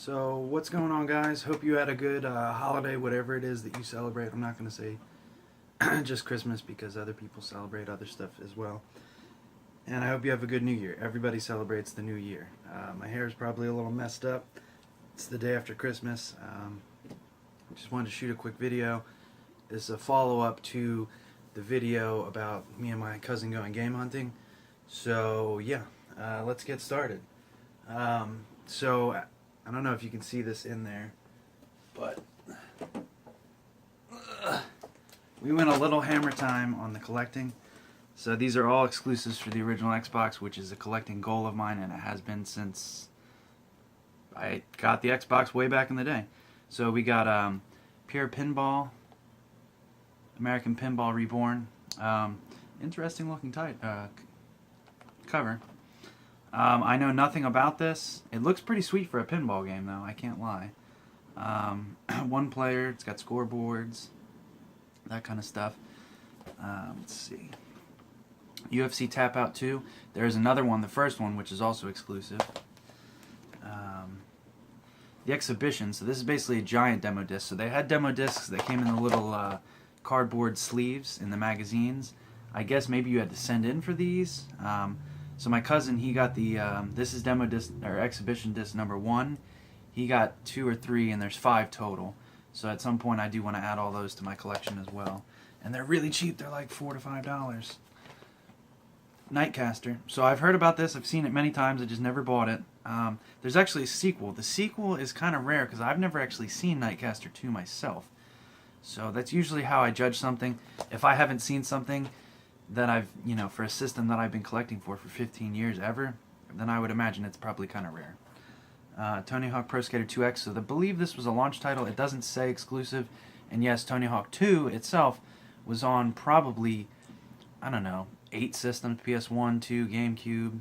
So what's going on, guys? Hope you had a good holiday, whatever it is that you celebrate. I'm not going to say just Christmas because other people celebrate other stuff as well. And I hope you have a good New Year. Everybody celebrates the New Year. My hair is probably a little messed up. It's the day after Christmas. Just wanted to shoot a quick video. This is a follow-up to the video about me and my cousin going game hunting. So yeah, let's get started. So I don't know if you can see this in there, but we went a little hammer time on the collecting. So these are all exclusives for the original Xbox, which is a collecting goal of mine, and it has been since I got the Xbox way back in the day. So we got Pure Pinball, American Pinball Reborn. Interesting looking cover. I know nothing about this. It looks pretty sweet for a pinball game, though. I can't lie. One player. It's got scoreboards, that kind of stuff. Let's see. UFC Tap Out 2. There's another one, the first one, which is also exclusive. The Exhibition. So this is basically a giant demo disc. So they had demo discs that came in the little cardboard sleeves in the magazines. I guess maybe you had to send in for these. So my cousin, he got the, this is demo disc, or exhibition disc number 1. He got 2 or 3, and there's 5 total. So at some point I do want to add all those to my collection as well. And they're really cheap. They're like $4 to $5. Nightcaster. So I've heard about this. I've seen it many times. I just never bought it. There's actually a sequel. The sequel is kind of rare because I've never actually seen Nightcaster 2 myself. So that's usually how I judge something. If I haven't seen something that I've, for a system that I've been collecting for 15 years ever, then I would imagine it's probably kind of rare. Tony Hawk Pro Skater 2X. So I believe this was a launch title. It doesn't say exclusive. And yes, Tony Hawk 2 itself was on probably, I don't know, 8 systems: PS1, 2, GameCube,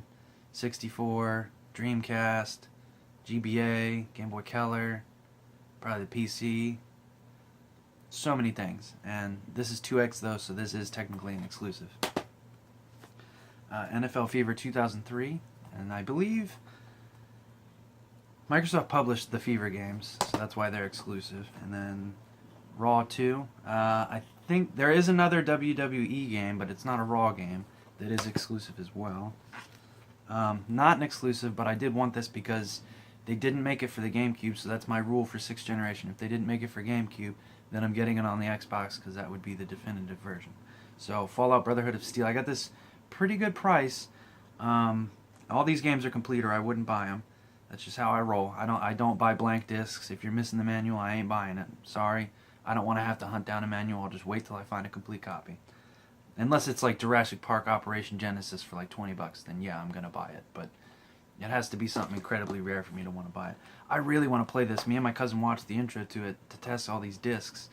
64, Dreamcast, GBA, Game Boy Color, probably the PC. So many things. And this is 2X though, so this is technically an exclusive. NFL Fever 2003, and I believe Microsoft published the Fever games, so that's why they're exclusive. And then Raw 2. I think there is another WWE game, but it's not a Raw game, that is exclusive as well. Not an exclusive, but I did want this because they didn't make it for the GameCube, so that's my rule for 6th generation. If they didn't make it for GameCube, then I'm getting it on the Xbox because that would be the definitive version. So Fallout Brotherhood of Steel. I got this pretty good price. All these games are complete or I wouldn't buy them. That's just how I roll. I don't buy blank discs. If you're missing the manual, I ain't buying it. Sorry. I don't want to have to hunt down a manual. I'll just wait till I find a complete copy. Unless it's like Jurassic Park Operation Genesis for like $20, then yeah, I'm going to buy it. But it has to be something incredibly rare for me to want to buy it. I really want to play this. Me and my cousin watched the intro to it to test all these discs.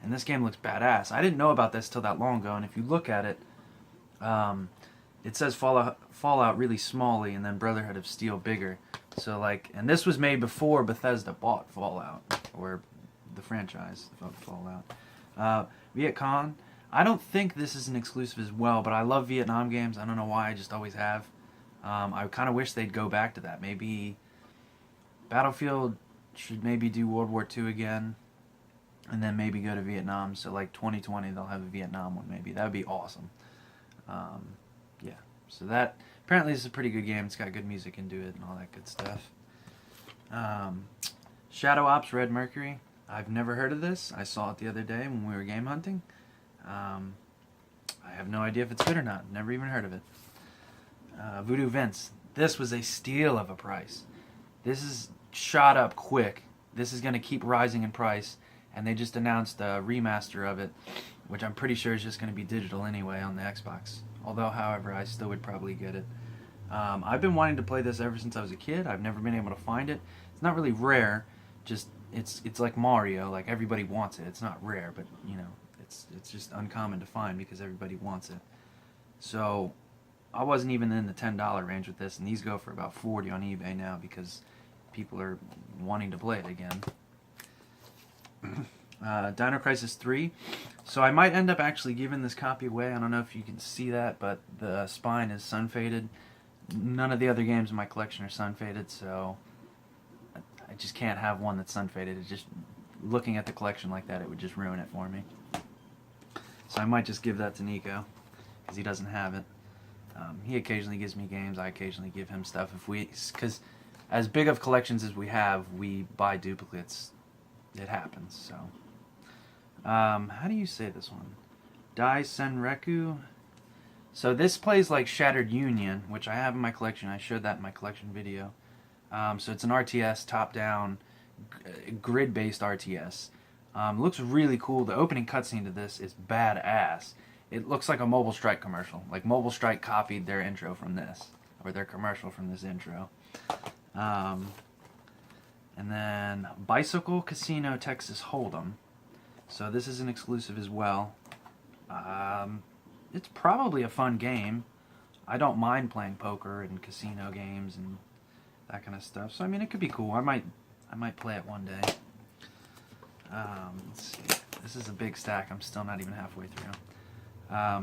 And this game looks badass. I didn't know about this till that long ago. And if you look at it, it says Fallout really smallly and then Brotherhood of Steel bigger. So like, and this was made before Bethesda bought Fallout, or the franchise of Fallout. Viet Cong. I don't think this is an exclusive as well, but I love Vietnam games. I don't know why, I just always have. I kind of wish they'd go back to that. Maybe Battlefield should maybe do World War II again, and then maybe go to Vietnam. So like 2020, they'll have a Vietnam one maybe. That would be awesome. Yeah, so that, apparently this is a pretty good game. It's got good music into it and all that good stuff. Shadow Ops Red Mercury. I've never heard of this. I saw it the other day when we were game hunting. I have no idea if it's good or not. Never even heard of it. Voodoo Vince. This was a steal of a price. This is shot up quick. This is going to keep rising in price. And they just announced a remaster of it, which I'm pretty sure is just going to be digital anyway on the Xbox. Although, however, I still would probably get it. I've been wanting to play this ever since I was a kid. I've never been able to find it. It's not really rare. Just it's like Mario. Like everybody wants it. It's not rare, but it's just uncommon to find because everybody wants it. So I wasn't even in the $10 range with this, and these go for about $40 on eBay now because people are wanting to play it again. Dino Crisis 3. So I might end up actually giving this copy away. I don't know if you can see that, but the spine is sun faded. None of the other games in my collection are sun faded, so I just can't have one that's sun-faded. It just, looking at the collection like that, it would just ruin it for me. So I might just give that to Nico, because he doesn't have it. He occasionally gives me games. I occasionally give him stuff. Because as big of collections as we have, we buy duplicates. It happens. So, how do you say this one? Dai Senreku. So this plays like Shattered Union, which I have in my collection. I showed that in my collection video. So it's an RTS, top-down, grid-based RTS. Looks really cool. The opening cutscene to this is badass. It looks like a Mobile Strike commercial. Like Mobile Strike copied their intro from this, or their commercial from this intro. And then Bicycle Casino Texas Hold'em. So this is an exclusive as well. It's probably a fun game. I don't mind playing poker and casino games and that kind of stuff. So I mean, it could be cool. I might play it one day. Let's see. This is a big stack. I'm still not even halfway through.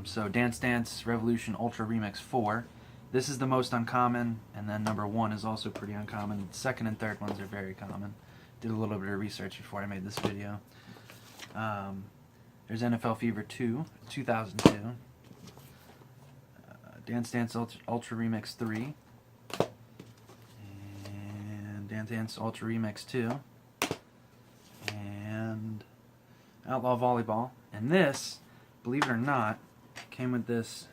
So Dance Dance Revolution Ultra Remix 4. This is the most uncommon, and then number 1 is also pretty uncommon. The second and third ones are very common. Did a little bit of research before I made this video. There's NFL Fever 2, 2002. Dance Dance Ultra Remix 3. And Dance Dance Ultra Remix 2. And Outlaw Volleyball. And this, believe it or not, came with this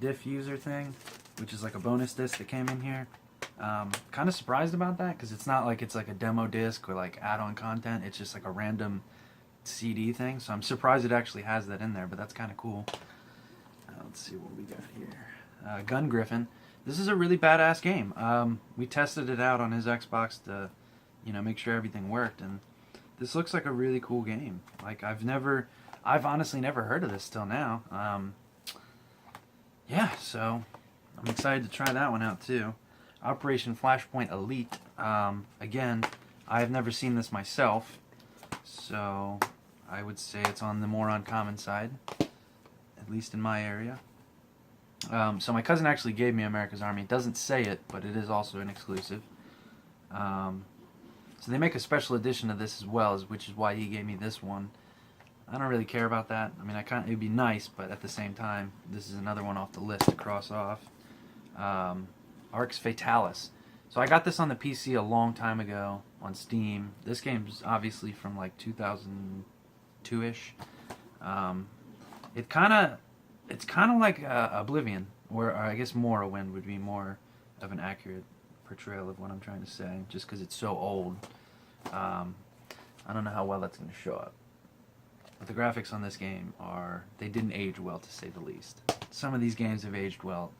diffuser thing, which is like a bonus disc that came in here. Kind of surprised about that, because it's not like it's like a demo disc or like add-on content. It's just like a random CD thing. So I'm surprised it actually has that in there, but that's kind of cool. Let's see what we got here. Gun Griffin. This is a really badass game. We tested it out on his Xbox to, make sure everything worked, and this looks like a really cool game. Like I've honestly never heard of this till now. Yeah, so I'm excited to try that one out too. Operation Flashpoint Elite. Again, I've never seen this myself, so I would say it's on the more uncommon side, at least in my area. So my cousin actually gave me America's Army. It doesn't say it, but it is also an exclusive. So they make a special edition of this as well, which is why he gave me this one. I don't really care about that. I mean, it'd be nice, but at the same time, this is another one off the list to cross off. Arx Fatalis. So I got this on the PC a long time ago on Steam. This game's obviously from like 2002-ish. It's kind of like Oblivion, or I guess Morrowind would be more of an accurate portrayal of what I'm trying to say, just because it's so old. I don't know how well that's going to show up. But the graphics on this game they didn't age well, to say the least. Some of these games have aged well.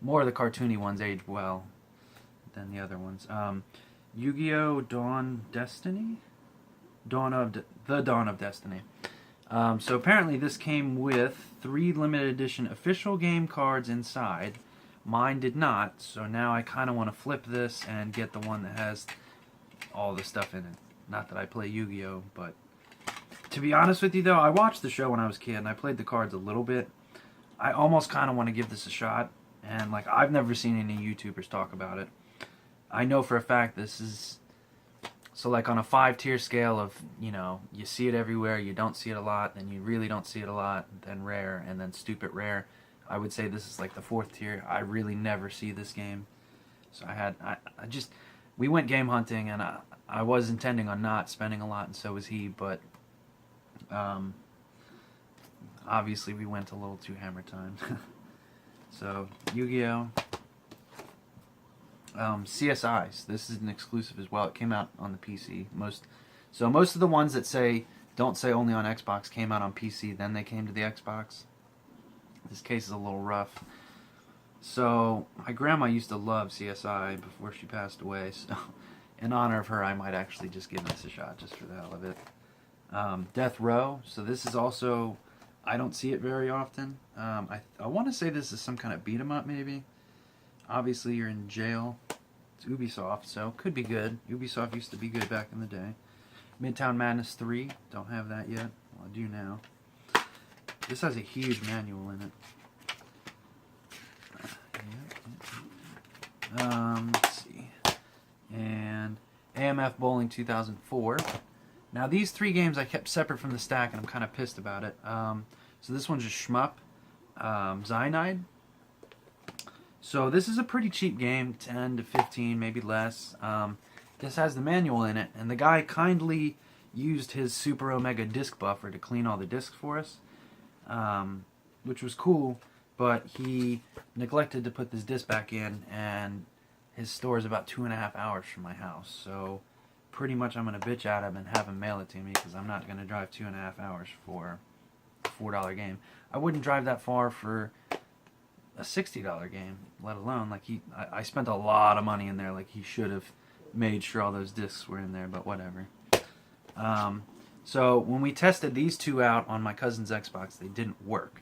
More of the cartoony ones aged well than the other ones. Yu-Gi-Oh! Dawn Destiny? Dawn of Destiny. So apparently this came with 3 limited edition official game cards inside. Mine did not, so now I kind of want to flip this and get the one that has all the stuff in it. Not that I play Yu-Gi-Oh!, but to be honest with you though, I watched the show when I was a kid and I played the cards a little bit. I almost kind of want to give this a shot, and like I've never seen any YouTubers talk about it. I know for a fact this is, so like on a 5-tier scale of, you see it everywhere, you don't see it a lot, then you really don't see it a lot, then rare, and then stupid rare. I would say this is like the 4th tier. I really never see this game. So we went game hunting, and I was intending on not spending a lot, and so was he, but obviously we went a little too hammer time. So, Yu-Gi-Oh! CSIs. This is an exclusive as well. It came out on the PC. Most of the ones that don't say only on Xbox came out on PC, then they came to the Xbox. This case is a little rough. So, my grandma used to love CSI before she passed away, so in honor of her, I might actually just give this a shot, just for the hell of it. Death Row. So this is also, I don't see it very often. I want to say this is some kind of beat 'em up, maybe. Obviously, you're in jail. It's Ubisoft, so could be good. Ubisoft used to be good back in the day. Midtown Madness 3. Don't have that yet. Well, I do now. This has a huge manual in it. Let's see. and AMF Bowling 2004. Now these 3 games I kept separate from the stack, and I'm kind of pissed about it. So this one's just Shmup, Cyanide. So this is a pretty cheap game, 10 to 15, maybe less. This has the manual in it, and the guy kindly used his Super Omega disc buffer to clean all the discs for us, which was cool, but he neglected to put this disc back in, and his store is about 2.5 hours from my house. So pretty much I'm going to bitch at him and have him mail it to me, because I'm not going to drive 2.5 hours for a $4 game. I wouldn't drive that far for a $60 game, let alone, like, I spent a lot of money in there. Like, he should have made sure all those discs were in there, but whatever. So when we tested these 2 out on my cousin's Xbox, they didn't work.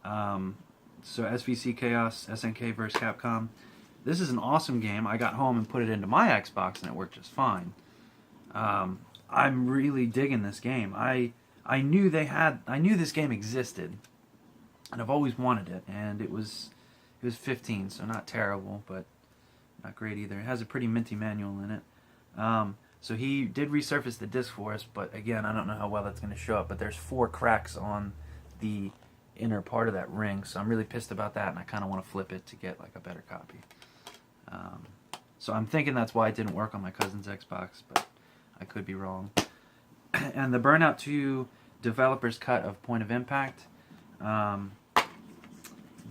So SVC Chaos, SNK vs. Capcom. This is an awesome game. I got home and put it into my Xbox, and it worked just fine. I'm really digging this game. I knew this game existed, and I've always wanted it. And it was 15, so not terrible, but not great either. It has a pretty minty manual in it. So he did resurface the disc for us, but again, I don't know how well that's going to show up. But there's 4 cracks on the inner part of that ring, so I'm really pissed about that, and I kind of want to flip it to get like a better copy. So I'm thinking that's why it didn't work on my cousin's Xbox, but I could be wrong. And the Burnout 2 developer's cut of Point of Impact.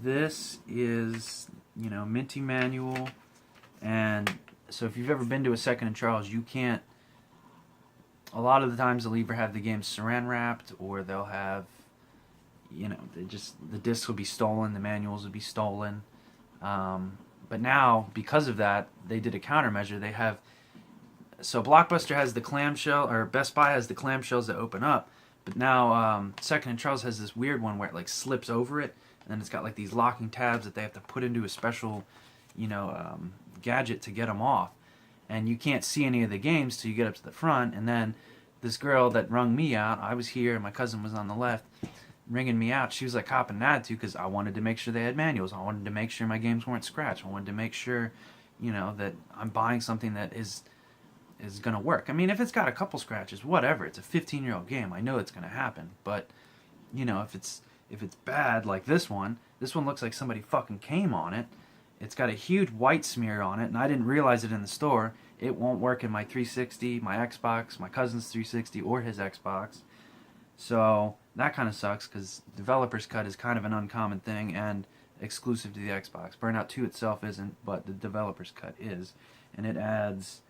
This is, minty manual, and so if you've ever been to a Second and Charles, you can't. A lot of the times they'll either have the game saran wrapped, or they'll have, the discs will be stolen, the manuals will be stolen. But now, because of that, they did a countermeasure. They have, so Blockbuster has the clamshell, or Best Buy has the clamshells that open up, but now Second and Charles has this weird one where it like slips over it, and then it's got like these locking tabs that they have to put into a special, gadget to get them off. And you can't see any of the games till you get up to the front. And then this girl that rung me out, I was here and my cousin was on the left, ringing me out. She was like copping an attitude because I wanted to make sure they had manuals. I wanted to make sure my games weren't scratched. I wanted to make sure, that I'm buying something that is going to work. I mean, if it's got a couple scratches, whatever. It's a 15-year-old game. I know it's going to happen. But, if it's bad like this one looks like somebody fucking came on it. It's got a huge white smear on it, and I didn't realize it in the store. It won't work in my 360, my Xbox, my cousin's 360, or his Xbox. So that kind of sucks, because developer's cut is kind of an uncommon thing and exclusive to the Xbox. Burnout 2 itself isn't, but the developer's cut is. And it adds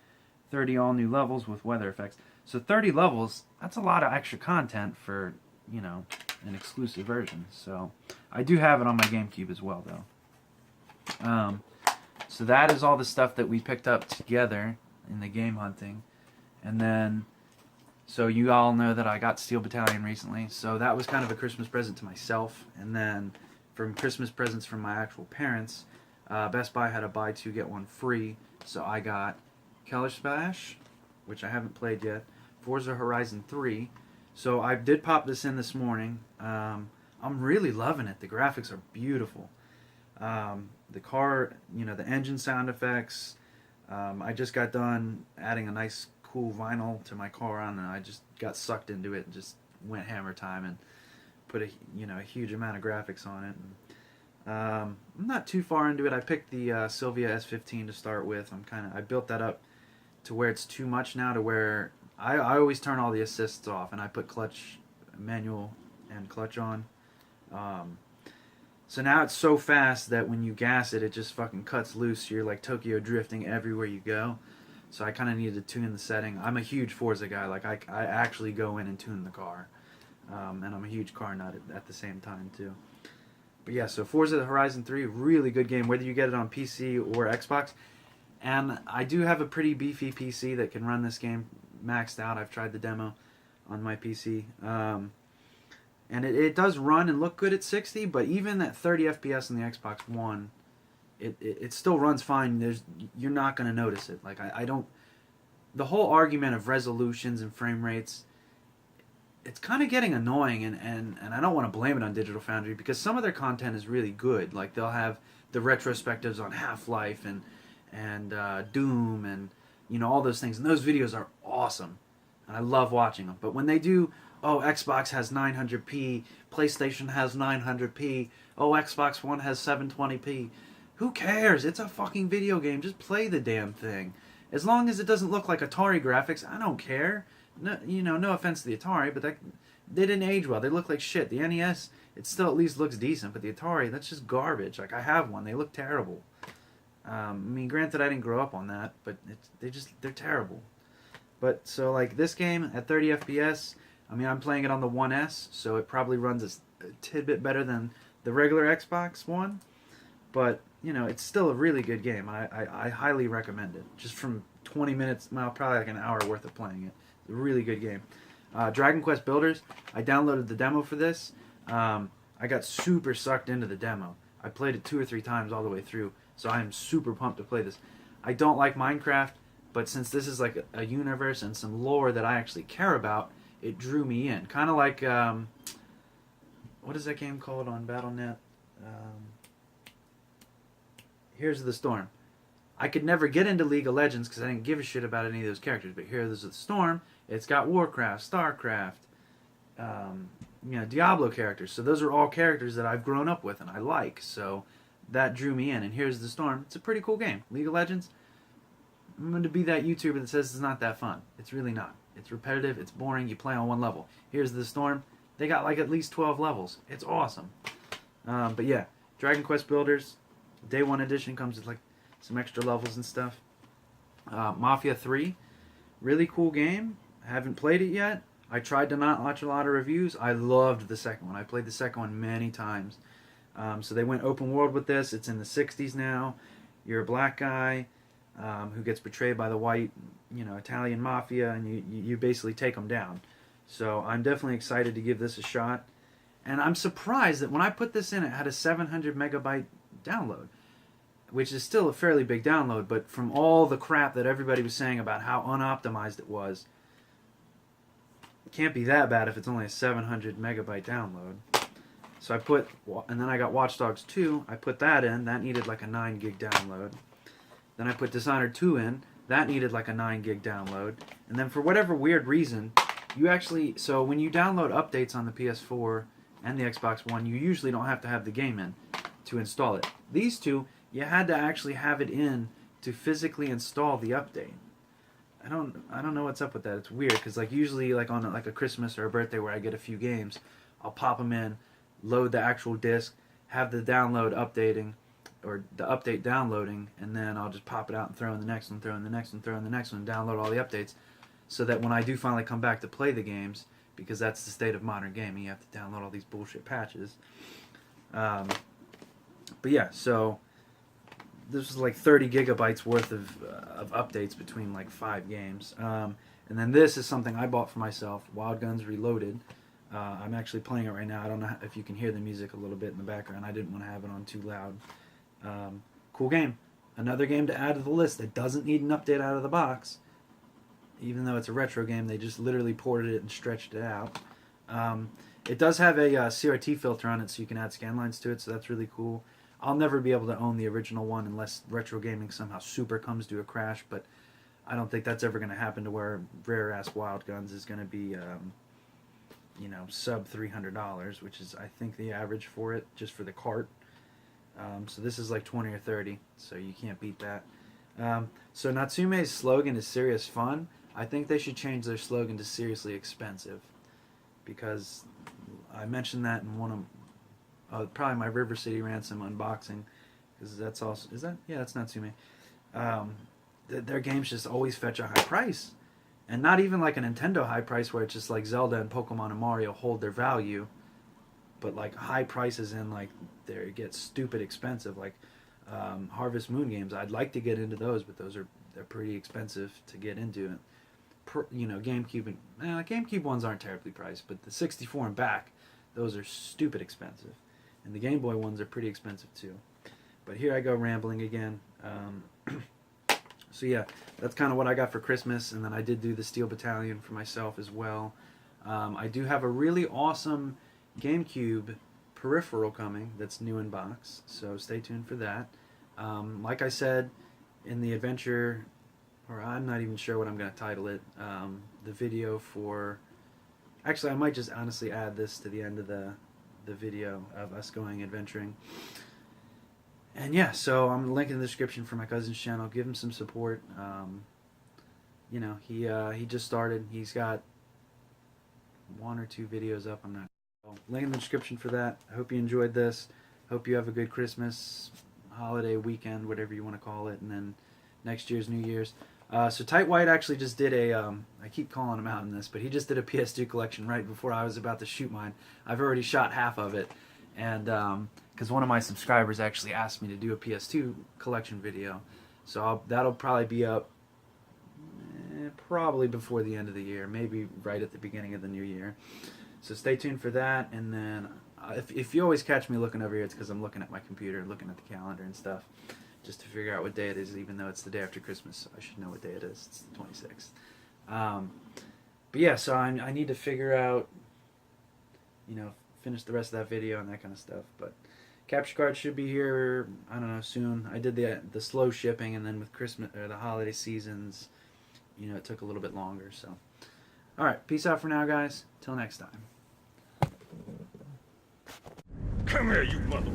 30 all-new levels with weather effects. So 30 levels, that's a lot of extra content for, an exclusive version. So I do have it on my GameCube as well, though. So that is all the stuff that we picked up together in the game hunting. And then, so you all know that I got Steel Battalion recently, so that was kind of a Christmas present to myself. And then from Christmas presents from my actual parents, Best Buy had a buy 2 get 1 free, so I got Keller Splash, which I haven't played yet, Forza Horizon 3. So I did pop this in this morning. I'm really loving it. The graphics are beautiful. The car, the engine sound effects. I just got done adding a nice cool vinyl to my car on, and I just got sucked into it and just went hammer time and put a huge amount of graphics on it. And, I'm not too far into it. I picked the Sylvia S15 to start with. I built that up to where it's too much now, to where I always turn all the assists off, and I put clutch, manual, and clutch on. So now it's so fast that when you gas it, it just fucking cuts loose. You're like Tokyo drifting everywhere you go. So I kind of needed to tune the setting. I'm a huge Forza guy. Like, I actually go in and tune the car. And I'm a huge car nut at the same time, too. But yeah, so Forza Horizon 3, really good game, whether you get it on PC or Xbox. And I do have a pretty beefy PC that can run this game maxed out. I've tried the demo on my PC. And it does run and look good at 60, but even at 30 FPS on the Xbox One, it still runs fine. You're not going to notice it. Like, I don't... The whole argument of resolutions and frame rates, it's kind of getting annoying, and I don't want to blame it on Digital Foundry, because some of their content is really good. Like, they'll have the retrospectives on Half-Life and Doom and all those things. And those videos are awesome, and I love watching them. But when they do, oh, Xbox has 900p, PlayStation has 900p, oh, Xbox One has 720p. Who cares? It's a fucking video game. Just play the damn thing. As long as it doesn't look like Atari graphics, I don't care. No, no offense to the Atari, but they didn't age well. They look like shit. The NES, it still at least looks decent, but the Atari, that's just garbage. Like, I have one. They look terrible. I mean, granted, I didn't grow up on that, but they're terrible. But, so, like, this game at 30 FPS, I mean, I'm playing it on the One S, so it probably runs a tidbit better than the regular Xbox One. But, it's still a really good game. I highly recommend it. Just from 20 minutes, well, probably like an hour worth of playing it. It's a really good game. Dragon Quest Builders, I downloaded the demo for this. I got super sucked into the demo. I played it 2 or 3 times all the way through, so I am super pumped to play this. I don't like Minecraft, but since this is like a universe and some lore that I actually care about, it drew me in. Kind of like, what is that game called on Battle.net? Here's the Storm. I could never get into League of Legends because I didn't give a shit about any of those characters, but Here's the Storm, it's got Warcraft, Starcraft, Diablo characters. So those are all characters that I've grown up with and I like. So that drew me in. And Here's the Storm. It's a pretty cool game. League of Legends, I'm going to be that YouTuber that says it's not that fun. It's really not. It's repetitive. It's boring. You play on one level. Here's the Storm. They got like at least 12 levels. It's awesome. But yeah, Dragon Quest Builders, Day 1 edition comes with like some extra levels and stuff. Mafia 3, really cool game. I haven't played it yet. I tried to not watch a lot of reviews. I loved the second one. I played the second one many times. So they went open world with this. It's in the 60s now. You're a black guy who gets betrayed by the white, Italian mafia, and you basically take them down. So I'm definitely excited to give this a shot. And I'm surprised that when I put this in, it had a 700 megabyte download, which is still a fairly big download, but from all the crap that everybody was saying about how unoptimized it was, it can't be that bad if it's only a 700 megabyte download. So and then I got Watch Dogs 2, I put that in, that needed like a 9 gig download. Then I put Dishonored 2 in, that needed like a 9 gig download. And then for whatever weird reason, so when you download updates on the PS4 and the Xbox One, you usually don't have to have the game in to install it. These two, you had to actually have it in to physically install the update. I don't know what's up with that. It's weird because like usually like on like a Christmas or a birthday where I get a few games, I'll pop them in, load the actual disc, have the download updating or the update downloading, and then I'll just pop it out and throw in the next one, throw in the next one, throw in the next one, download all the updates, so that when I do finally come back to play the games, because that's the state of modern gaming, you have to download all these bullshit patches. But yeah, so this was like 30 gigabytes worth of updates between like 5 games. And then this is something I bought for myself, Wild Guns Reloaded. I'm actually playing it right now. I don't know if you can hear the music a little bit in the background. I didn't want to have it on too loud. Cool game. Another game to add to the list that doesn't need an update out of the box. Even though it's a retro game, they just literally ported it and stretched it out. It does have a CRT filter on it, so you can add scan lines to it, so that's really cool. I'll never be able to own the original one unless retro gaming somehow super comes to a crash, but I don't think that's ever going to happen to where rare-ass Wild Guns is going to be, sub $300, which is, I think, the average for it, just for the cart. So this is like 20 or 30, so you can't beat that. So Natsume's slogan is serious fun. I think they should change their slogan to seriously expensive, because I mentioned that in one of probably my River City Ransom unboxing, because that's also, that's Natsume. Their games just always fetch a high price, and not even like a Nintendo high price where it's just like Zelda and Pokemon and Mario hold their value, but like high prices in like it gets stupid expensive, like Harvest Moon games. I'd like to get into those, but they're pretty expensive to get into. GameCube and GameCube ones aren't terribly priced, but the 64 and back, those are stupid expensive, and the Game Boy ones are pretty expensive too. But here I go rambling again. So yeah, that's kind of what I got for Christmas, and then I did do the Steel Battalion for myself as well. I do have a really awesome GameCube peripheral coming that's new in box, so stay tuned for that. Like I said in the adventure or I'm not even sure what I'm going to title it. The video for... Actually, I might just honestly add this to the end of the video of us going adventuring. And yeah, so I'm gonna link in the description for my cousin's channel. Give him some support. You know, he just started. He's got 1 or 2 videos up. I'm not. Link in the description for that. I hope you enjoyed this. Hope you have a good Christmas, holiday weekend, whatever you want to call it, and then next year's New Year's. So Tight White actually just did a, I keep calling him out in this, but he just did a PS2 collection right before I was about to shoot mine. I've already shot half of it, and because one of my subscribers actually asked me to do a PS2 collection video, so that'll probably be up probably before the end of the year, maybe right at the beginning of the new year. So stay tuned for that, and then if you always catch me looking over here, it's because I'm looking at my computer, looking at the calendar and stuff, just to figure out what day it is, even though it's the day after Christmas, so I should know what day it is. It's the 26th. But yeah, so I need to figure out, you know, finish the rest of that video and that kind of stuff. But capture card should be here, I don't know, soon. I did the slow shipping, and then with Christmas or the holiday seasons, you know, it took a little bit longer. So, all right, peace out for now, guys. Till next time. Come here, you mother...